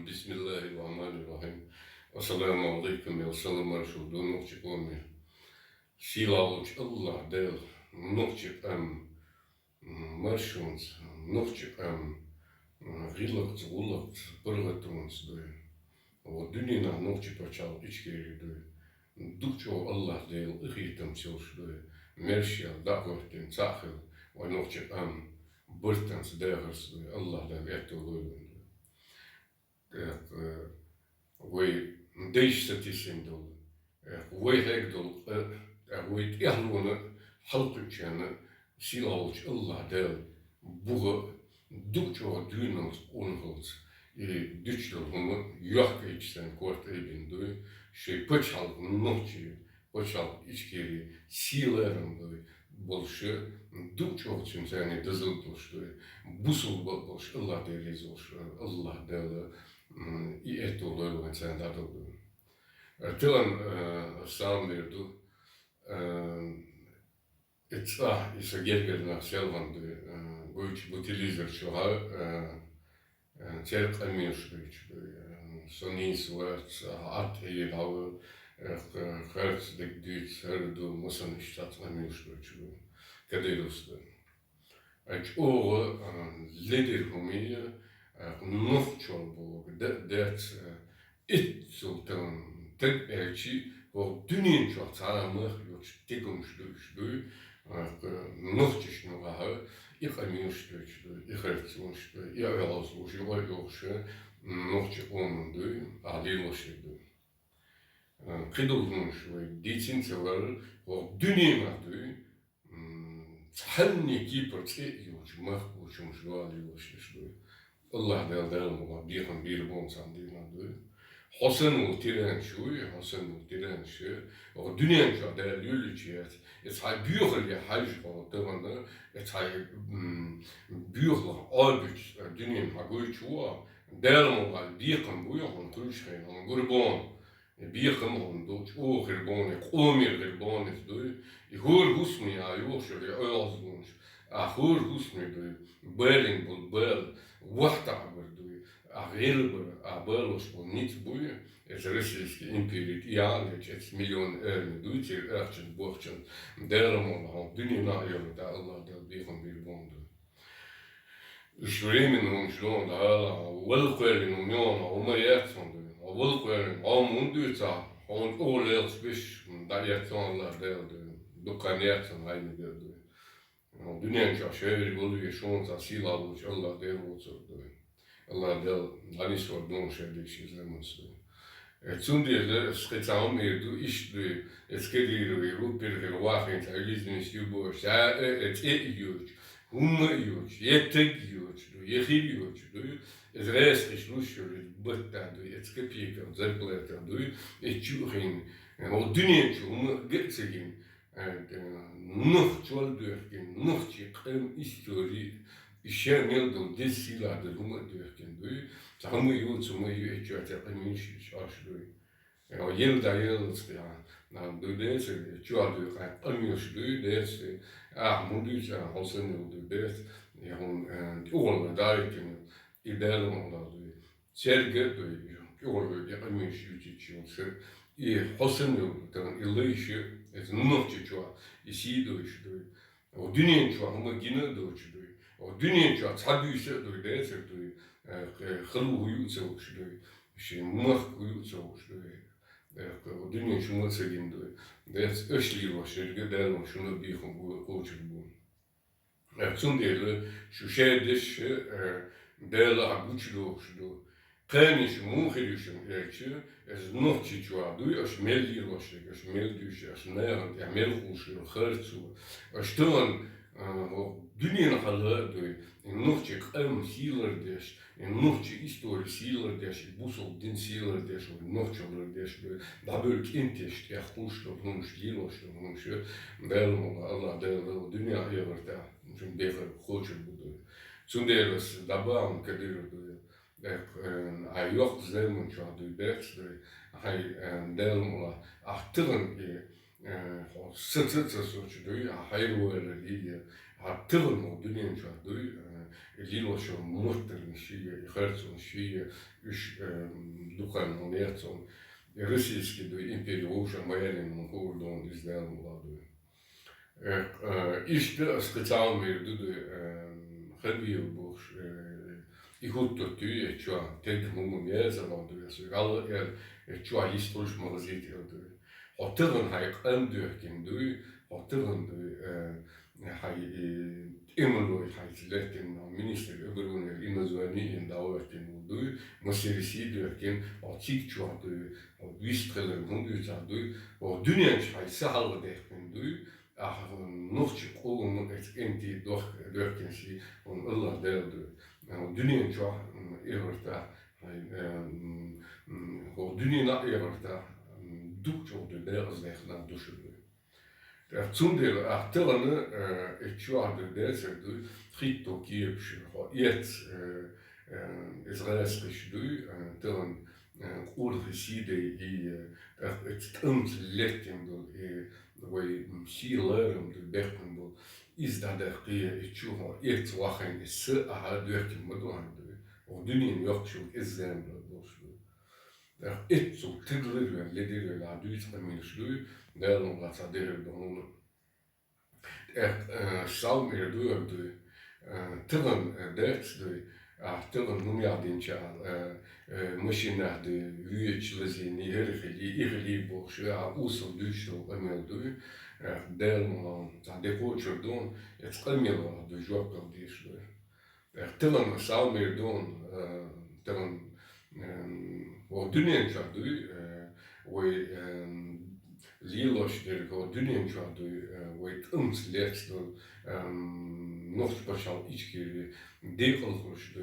Bismillahirrahmanirrahim. Assalamu alaikum ya salamar şuldu nokçuk olmuyor. Silavuç Allah del nokçuk marşuns nokçuk gilakt gulakt pırgatons doy. O dünyana nokçuk paçal içkeri doy. Dukço Allah del ıhitem çılş doy. Merşiyal dakortin çahıl o nokçuk bırtans dağırs doy. Allah del etoloyun. Voi değiştirsin dolu. Voi hek dolu. Voi tihlunu halkıçanı silavuç Allah del buğu dukço dünans onhulz. Düçlüğümü yok içten kort ebindu. Şey paçal noçi paçal içkeri silerim doy. Bolşı dukço çimsani dızıltılıştı. Busul bolş Allah deliz olş. Allah del i etolojų centrų. Tilan samvirdu isa gelgelina selvandu güç utilizir şuha çerk amirşdu sonis vart at eyilağı hertzdik düt herdu musan iştat amirşdu kaderustu. Aç oğu lider humiye nohçol bu dert it sultan tek elçi o dünyanın çok sağlamı yok tegumştu nohçişnu var İkhamirştu İkhamirştu İkhamirştu İkhamirştu nohçı onundu aliloştu kıdılmıştı diçinseler o dünyanın hangi kipırtı yok mahkuşmuştu aliloştu Allah del bir bon sandinadı. Hasan tiren şu, Hasan tiren şu. O dünyanın şu del yürüyüşüyet. Hay büyük ya hacı o devanda. Hay büyük albüç dünyanın hagoy çoğu. Del moral bir kan bu yok kuruşken on gurbon. Bir kan on doç o gurbon, komir gurbon estu. Hur husmi ya yok şöyle özgünç. Hur husmi Berlin bul bel. Вахта бердує, а гелбер, а белош ніц бує, це російський імперіт, це мільйон ерни дуйці, ерчен, бохчен, деремон, дюніна йому, та Allah del бігом більбонду. Швремін он шлон, да, велкверін у ньому, у маєцонду, а велкверін, а мундується, он олел спиш, да єцон Allah del, дукан єцон, гайні del. Dünyanın şahşehri buluyor şu an silavuç Allah der olsun. Allah del anis var don şeyde işlemesi. Zundiyle sketsam erdu işdu eskediyor Ruper gelwachen tagiznis yubo şa yiyor. Humma yiyor. Yetek yiyor. Yehil yiyor. Es rest geschlusyor bıtta do eskepiyek zerpleter do etjuhin. O dünyanın şu geçegin Nuh çol dörken, nuh çıkım istori, işe meldum desiladır huma dörken duy, tamı yol çumu yürüyecek yapılmış aşırı. O yılda yıldır ya, duyduğunuz çoğu dörken almış duyduğunuz, munduysa halsın yoldu ders, oğlu derken ideal oldu. Sergi duy, oğlu yapılmış yürüyecek. И Хосенил, там Илыщи, это ночи чуа, и сидуешь, о дюнен чуа, гина дочь, о дюнен чуа, цадуйся, дается, халу уются, еще мах уются, о дюнен чуа цегин, дается, эшливо, шергедел, шуна бихом, коучер был. Цундели, шушедеш, дела агучло, что Kaniş muhirişim elçi, ez nohçi çuaduy, ez meldir başlık, ez meldüş, ez neyant, ya melhuşu, hırçu, ez tığın, o dünyanın halı duy, nohçi kım siler deş, nohçi istori siler deş, busol din siler deş, nohçalar deş, da bölk inteş, ya huşlu, humuş, yiloşlu, humuş, delmo, Allah del, dünya yavırta, çünkü defer, hoçur buduy. Çundeles, dabam, kadir duy. Hij jocht zelmen van de best, hij delmola achteren zitten soort doe, hij wilde die achteren op de neem van doe, Lilošo mutrn šije, hercon šije, iš duhan onercon, Russijski do imperioša majenin hordon izdelmula do. İşte speciaal meer do Herbier boš I hutto tu čua tek mumum jezeland do so alle čua historisch magazit do. Hotteren hij andurken do, hotteren do hij immerloy hij letten minister öbürüne inazoni in davetin do, meselesi durken açık çua do, vistreler mundu do, o dünyanç hij sahal derken do. Nog ogen het enti durken si on Allah delde. Dünyanın çok erorta, o dünyanın erorta dukça oldu biraz daha düşünüyor. Zundel aktarını etçuardı derse du fritto kiepsch yet Israelskisch du teren urgeside I het letten do way sieleren de bergen do is dat etçuar yet wachen se a durken modoan do o dünyanın yok çok izlemler doşlu. Etzo tigler leder la duit minuslu Nederland laat dat deel doen. Zou meer door de tillen derts de tillen noem je dincha machine de huurtjes die hergeli borsje oesel duisel en doe deel dat depocher doen het kalmelo de job kan dis tillen zou meer doen tillen wat doen je dat doe Liloš der go dünyan çadı wait letzte noch special içki dekolhoş do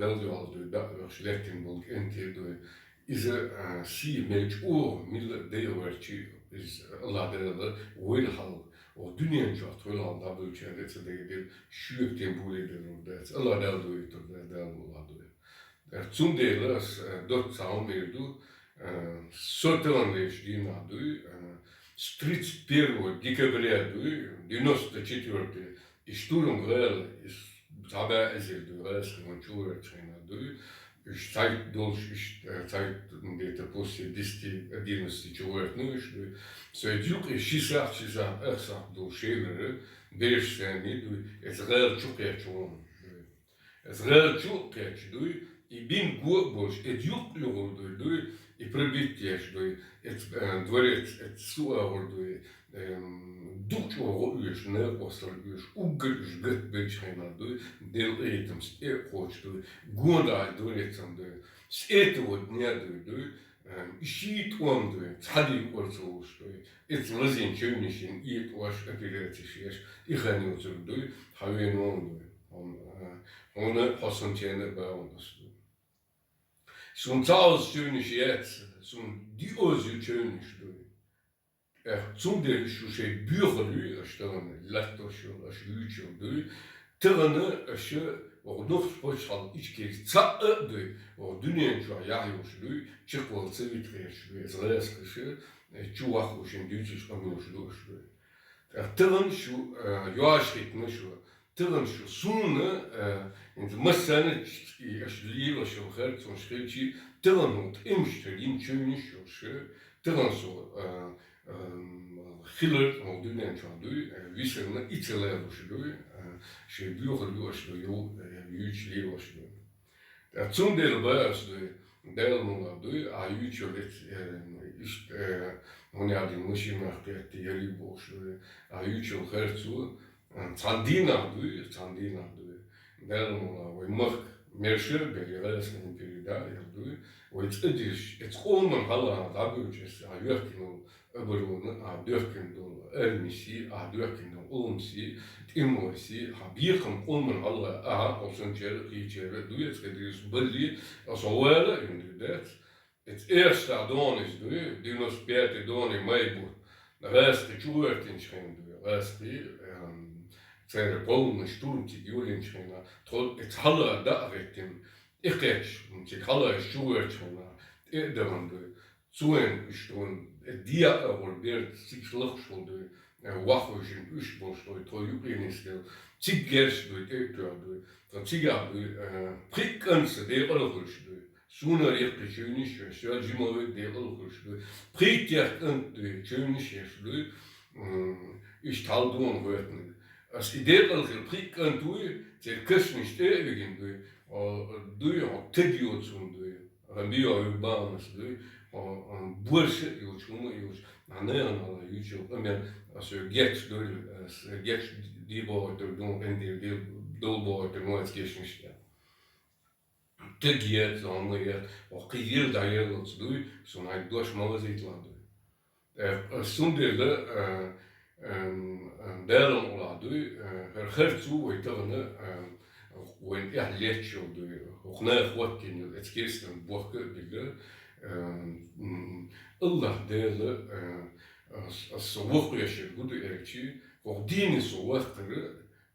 belge aldı da schlechten bol enti do is si melch o mil deoverchi is Allah derede will hal o dünyan çadı will da bölçede de şüp tempo eder orada Allah derede do da Allah do zum deles dort saum verdu Сотеланлеш Дина с 31 декабря 94 и штурм Грел из Забязель Грельского Чурачина и Zeit durch Zeit где-то после 10-11 человек, ну и что Сойдюк и 60 ersak до Шевера Бершсени Израиль Чукечон Израиль Чукеч и бин год Эдюк Лёгор I prebitjes do het dvorec het suor do ducho roish ne ostal ish ugelsh get bechena do del items hoch do gonda dvorecam do eto dnia do shit on do tsadi orso do et lazin chönishin it was apelatisch ich han do haven on hosen tjene ba ons Zo'n taalstönisch jetzt, zo'n diosjönisch do. Zo'n deel sche buurlu, staan lettersch als luutje do. Terne als je or nog speciaal iets keer tsa do. Or dunien twa jajos do, chekol cevitresh do, Israelskische, chuachos in Duitsers amoos do. Terne scho joaschit no scho. Tillen scho zoene in de massane als lielo scho gert zo'n schildje tillen ont imster in tjönisch scho tillen so giller on dunen van do wisselen iets lero scho sche buurlo scho jo juch lielo scho der zum deel baas do deel mo do a juch vet is on ja die musi macht die liebo scho a juch gert zo Tsandina do, Delmo, we mag merscher berires in periode do, we it's onman halla dabuches a working öberun a durken do ermisi a durken do olmsi imosi ha birken onman halla a concentreren rietjere do het gedus bulli as aware in dat het eerste adon is do dinos piete don in meibo de rest het woord in schijn do rest Zijn Polen sturmtig Julienschena, trot het halle daarin. Ik kijk, het halle schuurtschena, eerder de zoen gestoon, het dia wordt zich slachschulde, wachischen Üschbostoi, Trojukinistel, Zigerstoi, Ektördoi, von Zigadoi, Prikkanse, der Olrustoi, Suna Rikki Schönisch, Sjöljimove, der Olrustoi, Prikjärkantoi, Schönischjästoi, ich Taldun Rötnig. Als idee Olrustoi, Prikkantoi, der Köstnisch Ewigindoi, Doi, Tegiotundoi, Rambio Urbanusdoi, Burse, Jochuma, Joch, Aneanala, Joch, als Gets door, Gets die boter doen en die dolboter nooit kistjes. Te giet, dan je, of kiel dat je dat doet, zo'n hij doorschmalen zit laten doen. Zonder de delen laten doen, geeft toe, weet je wel, when ja leert doen, ook na wat in het kisten boeken die Allah delen. Als woordje goede ertje, voor die is zo wachteren,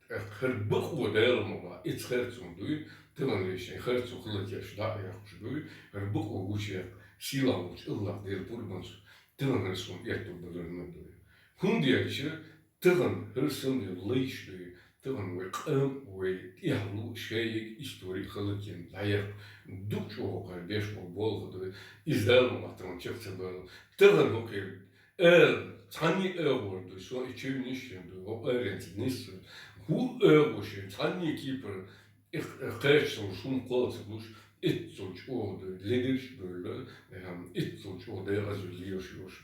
het boek helemaal iets gert om doen, terwijl je een gert zo gelukkig daar ergens doen, het boek hoe je sila moet Allah deel purbans, terwijl er zo'n echt op de doen. Hoe die ertje, terwijl er zo'n lees doen, terwijl we ja schrijven historie gelukkig, daar doe je ook een despo bolgen, is helemaal wat dan checkt ze wel, terwijl ook Tani öğürdü, so içeri nişlendi, o öğrenci hu öğüşü, tani kiper, kaçsın, şun koltuğuş, it sonuç oldu, ledir böyle, it sonuç oldu, yazılıyor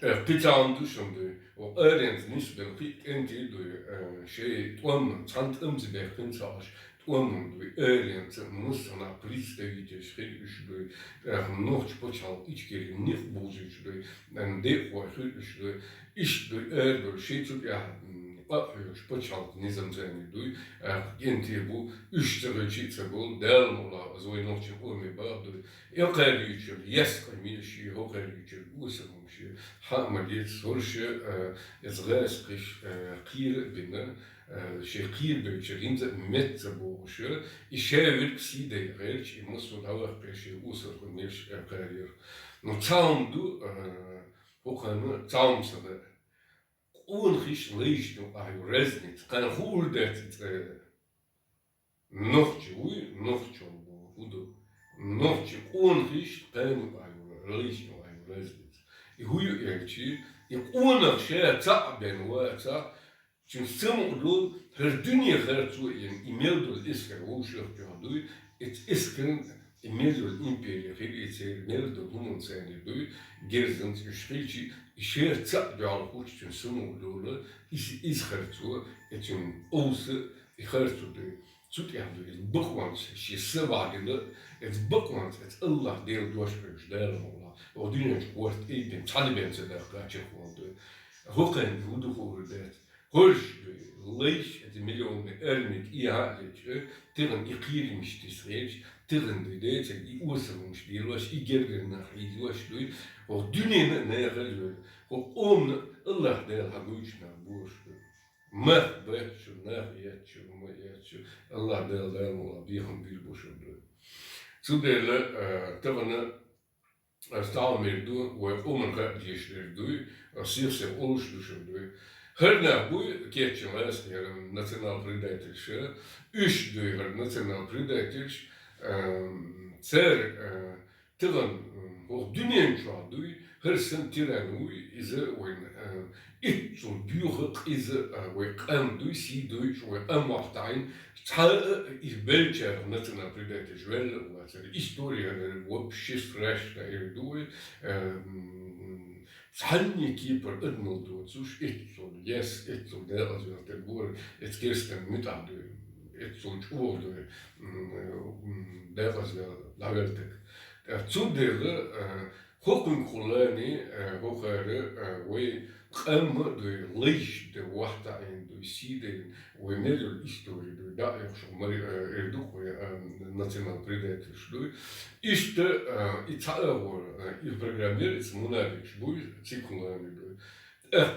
böyle. Pitandı şimdi, o öğrenci nişlendi, kendi tuanın, çantımızı bekleyin savaş, tuanın öğrenci, mısına представитель schriftlich noch почал içkeri nicht bozuç de hoşluş iş şeçu ya atıyor почал nizamzeni duy genti bu üçtürücü bu delmola zoy noçu olmi bağdı yakayıcı yes kaymışı hokayıcı usulmuş hamali soruşu yazgıs kir binen Şekil bölçeğinde metzaboşu, işe si de reç, imusu davak peşe usur milş kariyer. No çaumdu, hokanı çaumsadı. Unhiş leiştu ayu reznit, kan huldet nohçu uy, nohçu bu hudu. Nohçu unhiş kanu ayu leiştu ayu reznit. Huyu elçi, una şey ben va Çünkü samolu her dünya herçu imelde isker oluşuyor diyor. Et iskerin imelde imperiya felice imelde human sende diyor. Gerzend geschrici işe çat diyor hoç çünkü samolu is herçu etun olsa herçu diyor. Zut ya diyor. Bakmans şişse vardı. Et bakmans et Allah deel doorspeurs dermola. O dünya wordt eden talibense der kaçak oldu. Hoken hudu hoorde. Hoş lees het miljoen ernik ihaleçe tegen ikirmiş disreç tegen de deze die ursprungs die los igerger nach idios doy o dünya ne gelür o on Allah der haguç na boş mah beçu na yeçu ma yeçu Allah der mola bir han bir boşundu zudele tegen staan meer doen waar omgaan die doy asirse oluş düşündü. Her bu geçmez yani national predator üç duyar national predator ser tıgan o dünyanın çoğu her sen tiranu ize oyun itçun büyük ize ve kan duy si duy ve amvartain ta is belcher national predator wel wat er historia wo schis fresh da er duy Sanni kiper ödmuldu, sus etsul, yes etsul, der also der Bur, jetzt gestern Mittag, etsul çuvaldu, der also lagertek. Der zudere, hokun kulani, hokere, ve qamma de leish de wahta in de siden, ve medel histori de da yakşo mari erduk ve national predator şlu. İşte İtalya il programmer is munaviç bu cikulani de.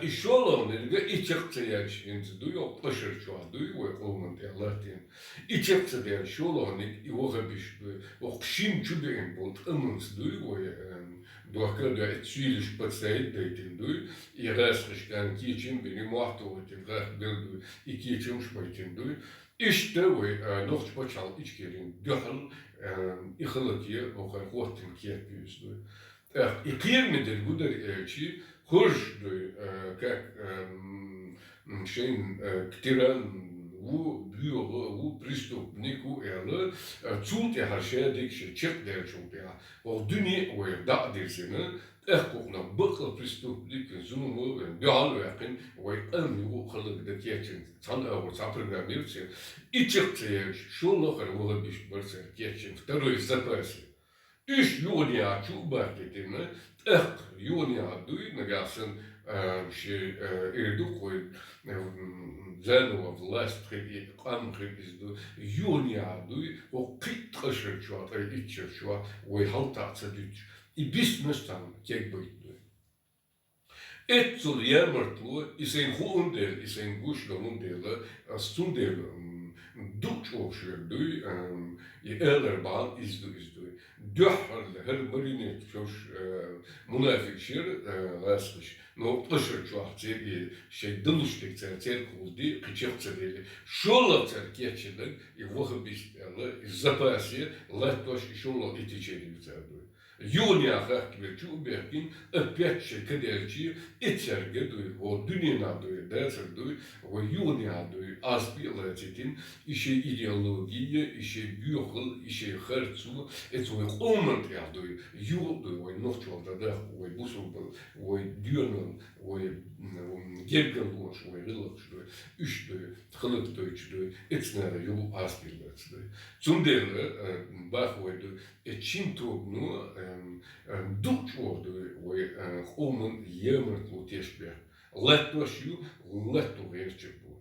İşolan de içekte yaşayınca du yok taşır şu an du ve olman de Allah'tan. İçekte de şolan i o gabiş de o kşim çübeğin bont amans du ve Doka da etsuilish patsayt daytin duy. İğasışkan kiçim beni muhtavutin gahbil ikiçim şmaytin duy. İşte ve nohç paçal içkerin döhal ihalakiye o kadar kuatin kiyet büyüz duy. İkiyem midir bu da elçi hırş duy kak şeyin ktiran u büyüğü, u pristupnik, u erle, zult her şeye dikşe, çek der çok ya. O dünya o da dersine, kokla bakla pristupnik, zunumu, doğal yakın, o anı o kalık da geçin, sana o programırsa, içekte şunu kadar o bir varsa geçin, taroy sapası. İş yonya çok baketine, yonya duy nagasın, şey erdu koy zeno власть амхи изду юния дуй о китрешер чуа та ичер чуа ой халтаца дут и бисместан кек бит дуй etsul yermertlu isen huundel isen gushlundele stundel duch oşerduy i ellerban izdu döhal her marinet çoş munafikşir rasmış no taşır çuahtir şey dılıştık ter kuldi kıçıqçıdeli şolla terkiyeçilen i vahbistele zapasi latoş şolla itiçeli üzerduy Юния хахкивечу беркин опять же кадерчи этергедуй о дунинадуй десердуй о юниадуй аспилатитин işe ideologiye işe büyükül işe herzu etsoy olmant yaduy yurduy o nohçolda da o busubul o dünün o gelgelboş o relaxduy üçduy kılıkduy etsnere yol aspilatuy zundele bahwaydu etçintognu duch ordu o homun yemertlu teşbe lettoşu letto verçebu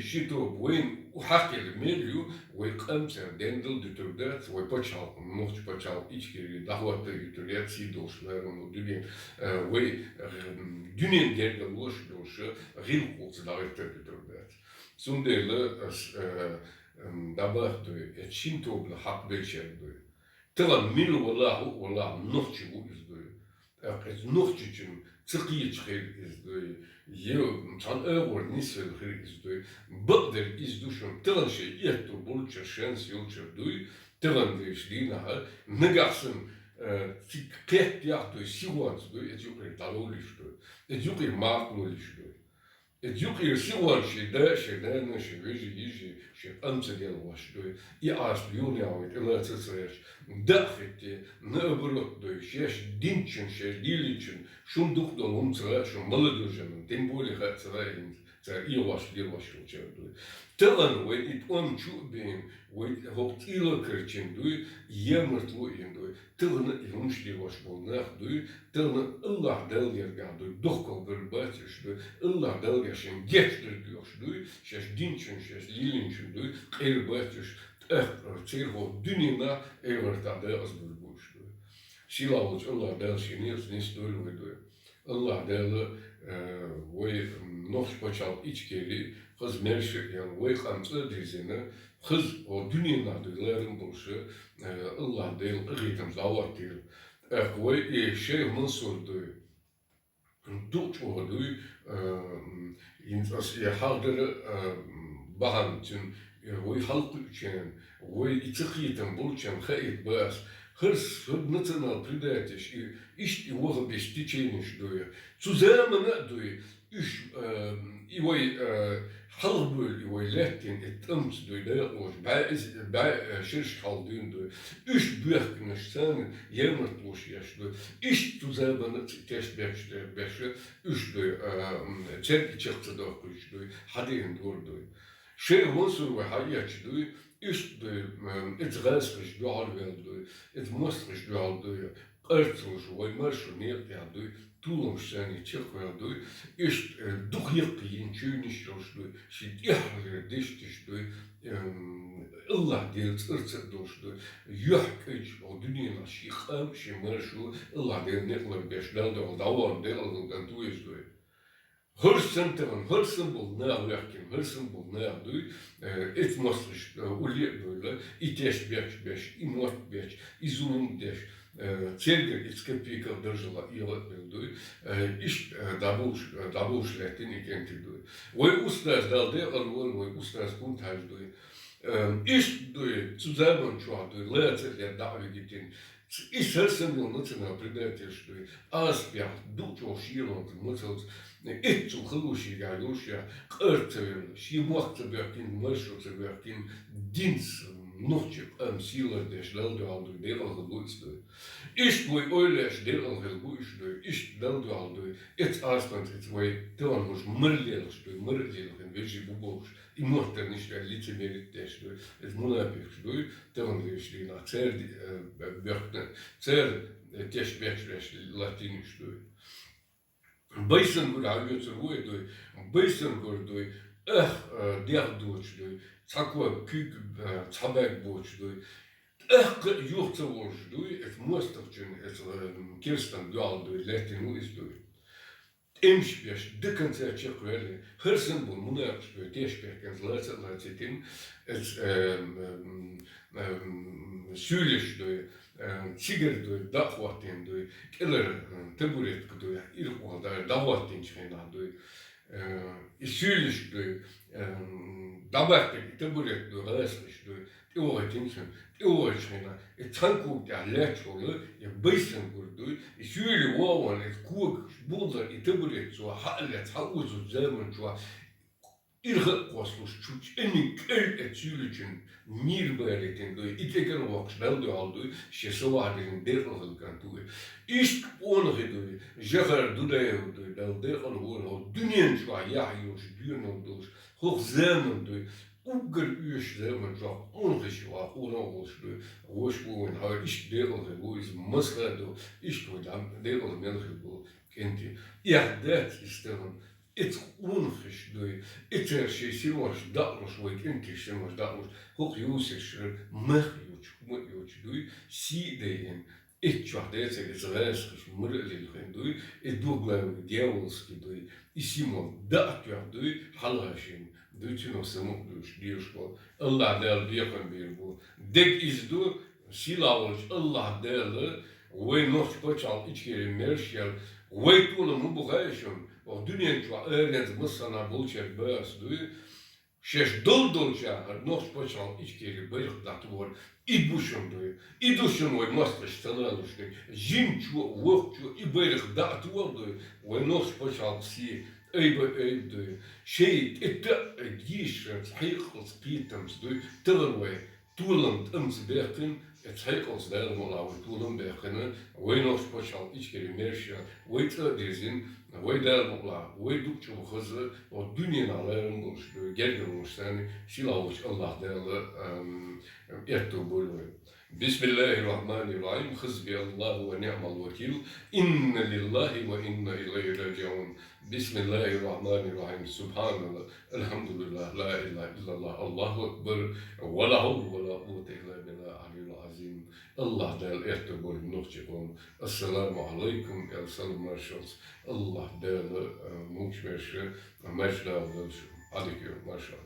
şito boyun hakel melyu o qamser dendel dütürdet o paçal nohç paçal içkeri dahvatta yütürlet sidolşların o dünen o dünen gelgen loş dolşu rilkots davette dütürdet sundele dabahtu etçintoglu hak beşerdu Tălan milu wallah nohçu bu izdoy. Ez nohçu için tıkıyı çıkır izdoy. Yev tan öğür nisel hır izdoy. Bıqdır izduşun tălan şey yettur bulçer şans yolçer duy. Tălan deşliğine ha. Negarsın kıht yakdoy sivans doy. Ez yuqir taloliş doy. Ez yuqir maqloliş doy. Ez yuqir sivan şeyden veji yiji şey amsadel vaş doy. I asp yunyavet elatısayış. Дахете на оборотную шеш динчин шеш диличин шум дух долом цара шум молодежным тем более цараин цар и ваш учерду талан вы ит он чубин вы хоптило керчендуй емертлу индуй талан илмшли ваш болнах дуй талан Аллах дал ергадуй дохкол бербатишду Аллах дал яшен гештер дуй шеш динчин шеш лилинчин дуй эрбатиш Цирho dünina evertade az bulmuştu. Silavuç Allah del şinirs nisdölmüdü. Allah del ve nohç paçal içkeli kız merşek yani ve kamtı dizine kız o dünina dilerin buluşu Allah del ritem zavat del. Ve şey mansurdu. Duç ordu as hardere bahantın وي حلق كان وي تقيتم بولشم خايت باس هرس هد نتنا بريداتش إيش يوغ بيشتيشينش دوية zusammen دوية إيش إيوي حلبول إيوي لاتين التمس دوية دايقوش باع شرش حالدين دوية إيش بيحكنش سان يمرتوش ياش دوية إيش zusammen تاش باش إيش دوية تشاركي تشخص دوية دوية حدين دور دوية Şey olsun ve hayatçı duy, üst duy, et restlich dual duy, et mostlich dual duy, ertlich ve marşu niyet ya duy, tulumşani çek duy, üst duh yakıyın çöyniş duy, şid ihler diştiş duy, Allah diye ırtsa duy, yuhkıç o dünyana şikham şi marşu, Allah diye nekler beşlerde o davan delden duyuz duy. Hırsın bul ne yakin, hırsın bul ne yaduy, et masrış, ulye böyle, iteş beş, imot beş, izunum deş, Церковь из копейков держала и латную, иш дабуш летин и кентидуй. Ой устас далде алвон, ой устас кунтаждуй. Иш дуй zusammen чуадуй, лецер я дави гитин. И серсен был национал предательствуй. Аспях дучо широн, мыцелс. Итчу хлуши галушя, кырцевен, шимуахцеберкин, мышуцеберкин, динс, нухчик, сила деш далду алду, дерал габуйстуй. Иш твой ойлеш, дерал габуйстуй, иш далду алду, эц аспант, эц твой, теван уж мырлелштуй, мырлелхен, вежи бубовш, и мортер ништа лицемериттештуй, эц мунапихштуй, теван вешли на цер, бёркнен, цер, теш бекшлеш латиништуй. Baysan gur algötür vuydui, baysan gurdui, derduçdui, çakva kük çabek boçdui, yuhta voçdui, et mostakçın, et kirstan dualdui, letin uizdui. Emşbeş, dikkanse çekveli, hırsın bu, muna yapışbö, teşbekens, lacetin, et süleşdui, Çigerdui, dağvatindui, keler taburetkudui, irkualda dağvatinçenadui, isülüşdui, dabarteki taburetkudui, galasmışdui, teovatinçen, teovaçena, tankukta leçolu, baysan gurdui, isülü vavan, kuk, bunlar, taburetçua, halet, hauzu, zamançua, İrgı kosluş çuç, enin köl etçülüçün nirberetin duy, iteker vaks beldu aldu, şesavadin derhalkan duy. İşk onğı duy, jahar dudayev duy, del derhal vurho, dünyen çua yahyuş, dün olduş, hoch zaman duy, ugar üş zaman çua, onğı şua, ona olş duy, hoş buğun, ha işk derhal bu, iz masla du, işk duy, derhal melhil bu, kenti. İhdat istedim, et unfisch duy, et her şey silmoş datmoş voit inti silmoş datmoş hoch yusisch mech duy, si deyen et çuhdetse es reskisch mırılilchen duy, et duglav djevolski duy, isimo datjah duy, halraşin duy tino samuk duş dirşko, Allah del diekon bir bu, dek iz du, silavol Allah del, ve noç paçal içkeri merşel, ve tunu mu buğayşun, o dünyanın çuğa öğrenci mısana bulçer böğüs duy, şeş doldolca noç paçal içkeri bıyık datı var, i buşun duy, i duşun ve mastış sanalış duy, jin çuğa, vok çuğa, i bıyık datı var duy, ve noç paçal si, eyb duy, şey ette giyişret, hayıklıs piytams duy, tığır ve tuğlant ımsı bektin, et hayıklıs dermal avı tuğlan bekini, ve noç paçal içkeri merşel, ve tığdizin, ve dermal, ve dukçu hızı, o dünyanın alırın buluştu, gergirmişten, silavuç Allah derli, ettu buluyor. Bismillahirrahmanirrahim. Hasbiyallahu ve ni'mal vekil. İnne lillahi ve inne ileyhi raciun. Bismillahirrahmanirrahim. Subhanallah. Elhamdülillah. La ilahe illallah. Allahu ekber. Ve la havlu ve la kuvvete illa billah aliyyil azim. Allah del ehte boy nokçekon. Assalamu alaikum. El salam marshals. Allah del mukşmeşe. Meşla del. Adikyo marshal.